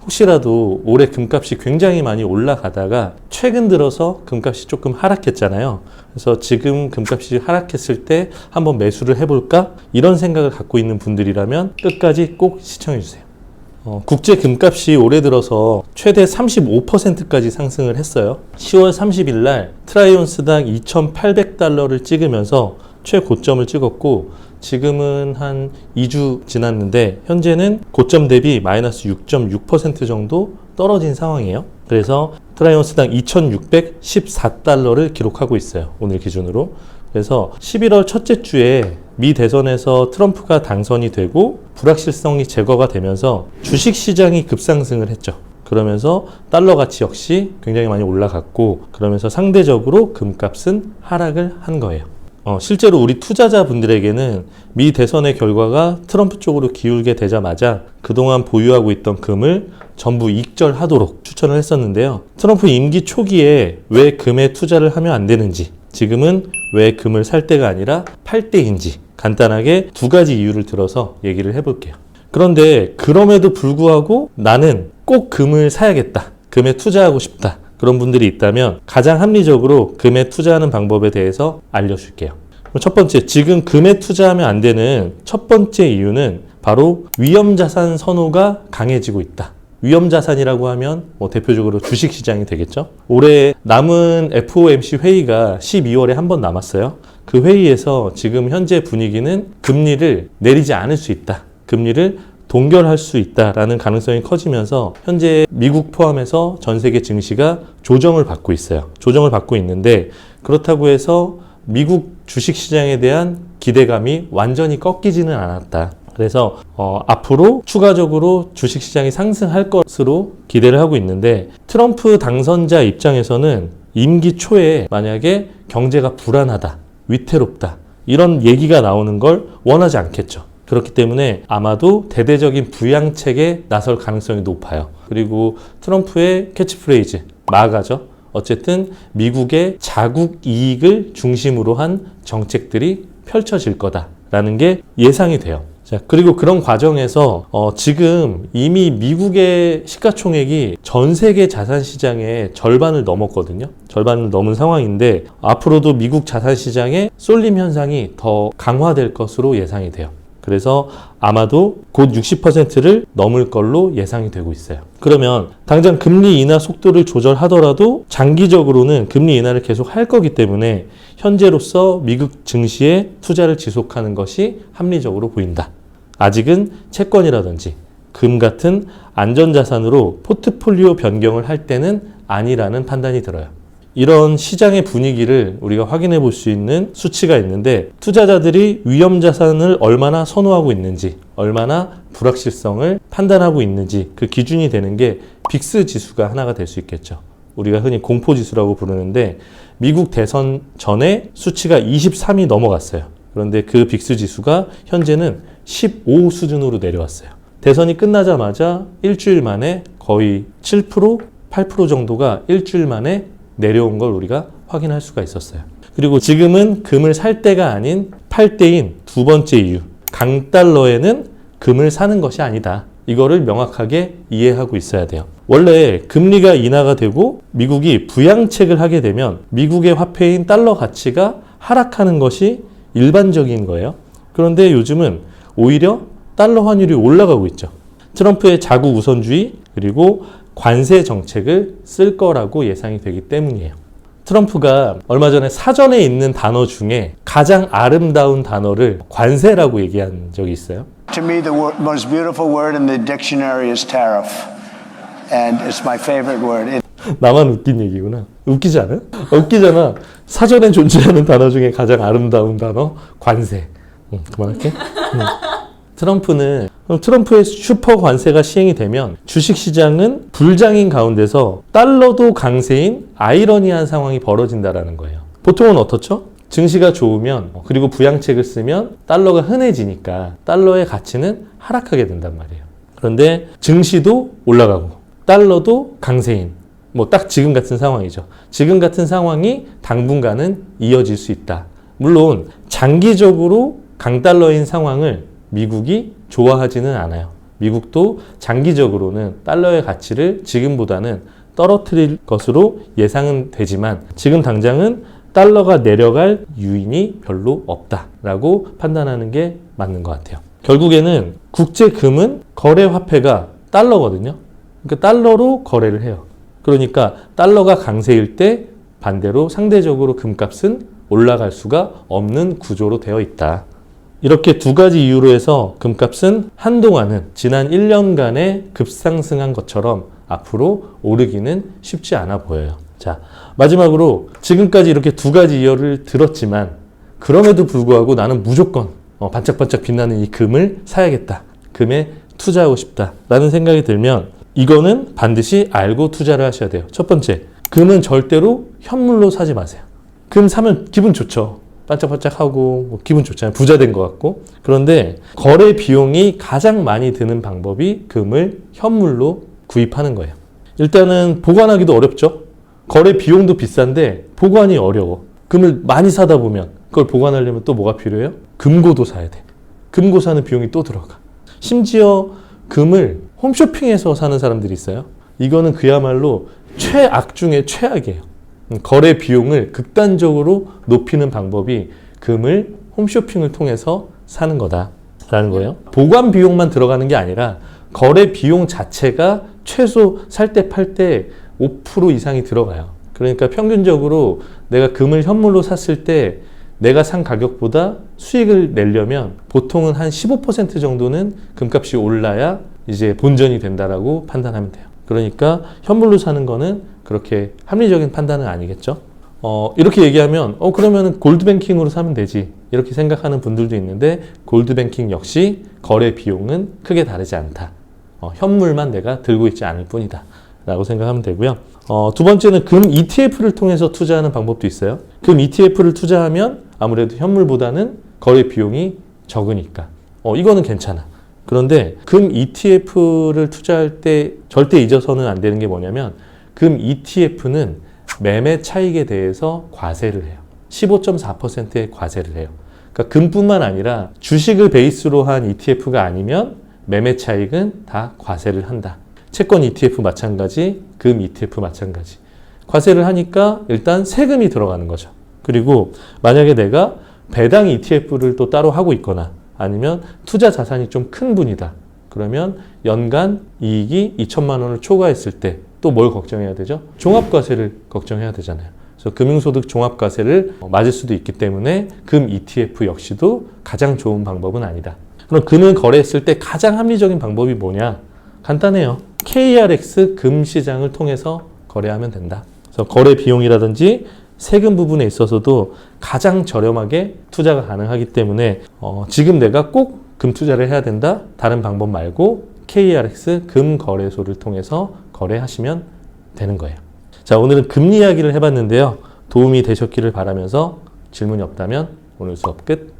혹시라도 올해 금값이 굉장히 많이 올라가다가 최근 들어서 금값이 조금 하락했잖아요. 그래서 지금 금값이 하락했을 때 한번 매수를 해볼까? 이런 생각을 갖고 있는 분들이라면 끝까지 꼭 시청해주세요. 국제 금값이 올해 들어서 최대 35%까지 상승을 했어요. 10월 30일 날 트라이온스당 2,800달러를 찍으면서 최고점을 찍었고 지금은 한 2주 지났는데 현재는 고점 대비 마이너스 6.6% 정도 떨어진 상황이에요. 그래서 트라이온스당 2,614달러를 기록하고 있어요. 오늘 기준으로. 그래서 11월 첫째 주에 미 대선에서 트럼프가 당선이 되고 불확실성이 제거가 되면서 주식시장이 급상승을 했죠. 그러면서 달러 가치 역시 굉장히 많이 올라갔고 그러면서 상대적으로 금값은 하락을 한 거예요. 실제로 우리 투자자분들에게는 미 대선의 결과가 트럼프 쪽으로 기울게 되자마자 그동안 보유하고 있던 금을 전부 익절하도록 추천을 했었는데요. 트럼프 임기 초기에 왜 금에 투자를 하면 안 되는지, 지금은 왜 금을 살 때가 아니라 팔 때인지 간단하게 두 가지 이유를 들어서 얘기를 해볼게요. 그런데 그럼에도 불구하고 나는 꼭 금을 사야겠다, 금에 투자하고 싶다, 그런 분들이 있다면 가장 합리적으로 금에 투자하는 방법에 대해서 알려줄게요. 첫 번째, 지금 금에 투자하면 안 되는 첫 번째 이유는 바로 위험자산 선호가 강해지고 있다. 위험자산이라고 하면 대표적으로 주식시장이 되겠죠. 올해 남은 FOMC 회의가 12월에 한 번 남았어요. 그 회의에서 지금 현재 분위기는 금리를 내리지 않을 수 있다, 금리를 동결할 수 있다라는 가능성이 커지면서 현재 미국 포함해서 전 세계 증시가 조정을 받고 있어요. 조정을 받고 있는데 그렇다고 해서 미국 주식시장에 대한 기대감이 완전히 꺾이지는 않았다. 그래서 앞으로 추가적으로 주식시장이 상승할 것으로 기대를 하고 있는데 트럼프 당선자 입장에서는 임기 초에 만약에 경제가 불안하다, 위태롭다 이런 얘기가 나오는 걸 원하지 않겠죠. 그렇기 때문에 아마도 대대적인 부양책에 나설 가능성이 높아요. 그리고 트럼프의 캐치프레이즈, 마가죠. 어쨌든 미국의 자국 이익을 중심으로 한 정책들이 펼쳐질 거다라는 게 예상이 돼요. 자, 그리고 그런 과정에서 지금 이미 미국의 시가총액이 전 세계 자산시장의 절반을 넘었거든요. 절반을 넘은 상황인데 앞으로도 미국 자산시장의 쏠림 현상이 더 강화될 것으로 예상이 돼요. 그래서 아마도 곧 60%를 넘을 걸로 예상이 되고 있어요. 그러면 당장 금리 인하 속도를 조절하더라도 장기적으로는 금리 인하를 계속 할 거기 때문에 현재로서 미국 증시에 투자를 지속하는 것이 합리적으로 보인다. 아직은 채권이라든지 금 같은 안전자산으로 포트폴리오 변경을 할 때는 아니라는 판단이 들어요. 이런 시장의 분위기를 우리가 확인해 볼 수 있는 수치가 있는데 투자자들이 위험자산을 얼마나 선호하고 있는지, 얼마나 불확실성을 판단하고 있는지 그 기준이 되는 게 빅스 지수가 하나가 될 수 있겠죠. 우리가 흔히 공포지수라고 부르는데 미국 대선 전에 수치가 23이 넘어갔어요. 그런데 그 빅스 지수가 현재는 15 수준으로 내려왔어요. 대선이 끝나자마자 일주일 만에 거의 7%, 8% 정도가 일주일 만에 내려온 걸 우리가 확인할 수가 있었어요. 그리고 지금은 금을 살 때가 아닌 팔 때인 두 번째 이유, 강달러에는 금을 사는 것이 아니다. 이거를 명확하게 이해하고 있어야 돼요. 원래 금리가 인하가 되고 미국이 부양책을 하게 되면 미국의 화폐인 달러 가치가 하락하는 것이 일반적인 거예요. 그런데 요즘은 오히려 달러 환율이 올라가고 있죠. 트럼프의 자국 우선주의 그리고 관세 정책을 쓸 거라고 예상이 되기 때문이에요. 트럼프가 얼마 전에 사전에 있는 단어 중에 가장 아름다운 단어를 관세라고 얘기한 적이 있어요. To me, the most beautiful word in the dictionary is tariff, and it's my favorite word. 나만 웃긴 얘기구나. 웃기지 않아? 웃기잖아. 사전에 존재하는 단어 중에 가장 아름다운 단어 관세. 그만할게. 트럼프의 슈퍼 관세가 시행이 되면 주식시장은 불장인 가운데서 달러도 강세인 아이러니한 상황이 벌어진다라는 거예요. 보통은 어떻죠? 증시가 좋으면 그리고 부양책을 쓰면 달러가 흔해지니까 달러의 가치는 하락하게 된단 말이에요. 그런데 증시도 올라가고 달러도 강세인 딱 지금 같은 상황이죠. 지금 같은 상황이 당분간은 이어질 수 있다. 물론 장기적으로 강달러인 상황을 미국이 좋아하지는 않아요. 미국도 장기적으로는 달러의 가치를 지금보다는 떨어뜨릴 것으로 예상은 되지만 지금 당장은 달러가 내려갈 유인이 별로 없다라고 판단하는 게 맞는 것 같아요. 결국에는 국제금은 거래 화폐가 달러거든요. 그러니까 달러로 거래를 해요. 그러니까 달러가 강세일 때 반대로 상대적으로 금값은 올라갈 수가 없는 구조로 되어 있다. 이렇게 두 가지 이유로 해서 금값은 한동안은 지난 1년간의 급상승한 것처럼 앞으로 오르기는 쉽지 않아 보여요. 자, 마지막으로 지금까지 이렇게 두 가지 이유를 들었지만 그럼에도 불구하고 나는 무조건 반짝반짝 빛나는 이 금을 사야겠다. 금에 투자하고 싶다라는 생각이 들면 이거는 반드시 알고 투자를 하셔야 돼요. 첫 번째, 금은 절대로 현물로 사지 마세요. 금 사면 기분 좋죠. 반짝반짝하고 기분 좋잖아요. 부자 된 것 같고. 그런데 거래 비용이 가장 많이 드는 방법이 금을 현물로 구입하는 거예요. 일단은 보관하기도 어렵죠. 거래 비용도 비싼데 보관이 어려워. 금을 많이 사다 보면 그걸 보관하려면 또 뭐가 필요해요? 금고도 사야 돼. 금고 사는 비용이 또 들어가. 심지어 금을 홈쇼핑에서 사는 사람들이 있어요. 이거는 그야말로 최악 중에 최악이에요. 거래 비용을 극단적으로 높이는 방법이 금을 홈쇼핑을 통해서 사는 거다라는 거예요. 보관 비용만 들어가는 게 아니라 거래 비용 자체가 최소 살 때 팔 때 5% 이상이 들어가요. 그러니까 평균적으로 내가 금을 현물로 샀을 때 내가 산 가격보다 수익을 내려면 보통은 한 15% 정도는 금값이 올라야 이제 본전이 된다라고 판단하면 돼요. 그러니까 현물로 사는 거는 그렇게 합리적인 판단은 아니겠죠. 이렇게 얘기하면 그러면 골드뱅킹으로 사면 되지 이렇게 생각하는 분들도 있는데 골드뱅킹 역시 거래 비용은 크게 다르지 않다. 현물만 내가 들고 있지 않을 뿐이다 라고 생각하면 되고요. 두 번째는 금 ETF를 통해서 투자하는 방법도 있어요. 금 ETF를 투자하면 아무래도 현물보다는 거래 비용이 적으니까 이거는 괜찮아. 그런데 금 ETF를 투자할 때 절대 잊어서는 안 되는 게 뭐냐면 금 ETF는 매매 차익에 대해서 과세를 해요. 15.4%의 과세를 해요. 그러니까 금뿐만 아니라 주식을 베이스로 한 ETF가 아니면 매매 차익은 다 과세를 한다. 채권 ETF 마찬가지, 금 ETF 마찬가지. 과세를 하니까 일단 세금이 들어가는 거죠. 그리고 만약에 내가 배당 ETF를 또 따로 하고 있거나 아니면 투자 자산이 좀 큰 분이다. 그러면 연간 이익이 2천만 원을 초과했을 때 또 뭘 걱정해야 되죠? 종합과세를 걱정해야 되잖아요. 그래서 금융소득 종합과세를 맞을 수도 있기 때문에 금 ETF 역시도 가장 좋은 방법은 아니다. 그럼 금을 거래했을 때 가장 합리적인 방법이 뭐냐? 간단해요. KRX 금 시장을 통해서 거래하면 된다. 그래서 거래 비용이라든지 세금 부분에 있어서도 가장 저렴하게 투자가 가능하기 때문에 지금 내가 꼭 금 투자를 해야 된다? 다른 방법 말고 KRX 금 거래소를 통해서 거래하시면 되는 거예요. 자, 오늘은 금리 이야기를 해봤는데요. 도움이 되셨기를 바라면서 질문이 없다면 오늘 수업 끝.